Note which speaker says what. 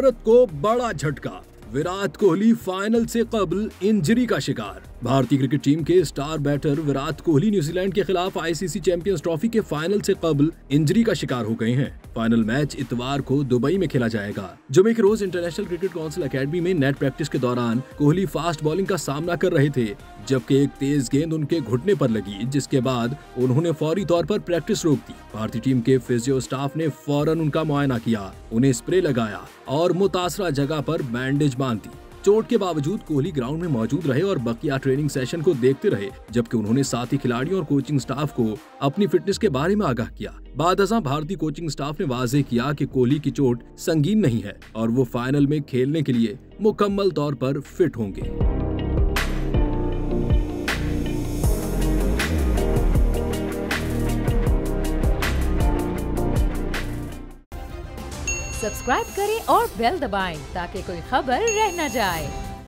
Speaker 1: भारत को बड़ा झटका, विराट कोहली फाइनल से कबल इंजरी का शिकार। भारतीय क्रिकेट टीम के star batter Virat Kohli New Zealand के खिलाफ आईसीसी चैंपियंस ट्रॉफी के फाइनल से कबल इंजरी का शिकार हो गए हैं। फाइनल मैच इतवार को दुबई में खेला जाएगा। जुमे के रोज इंटरनेशनल क्रिकेट काउंसिल एकेडमी में नेट प्रैक्टिस के दौरान कोहली फास्ट बॉलिंग का सामना कर रहे थे, जबकि एक तेज गेंद उनके घुटने पर लगी, जिसके बाद उन्होंने फौरी तौर पर प्रैक्टिस रोक दी। भारतीय टीम के फिजियो स्टाफ ने फौरन उनका मुआयना किया, उन्हें स्प्रे लगाया और मुतासरा जगह पर बैंडेज बांध दी। चोट के बावजूद कोहली ग्राउंड में मौजूद रहे और बकिया ट्रेनिंग सेशन को देखते रहे, जबकि उन्होंने साथी खिलाड़ियों और कोचिंग स्टाफ को अपनी फिटनेस के बारे में आगाह किया। बादअज़ां भारतीय कोचिंग स्टाफ ने वाज़ेह किया कि कोहली की चोट संगीन नहीं है और वो फाइनल में खेलने के लिए मुकम्मल तौर पर फिट होंगे।
Speaker 2: सब्सक्राइब करें और बेल दबाएं ताकि कोई खबर रह न जाए।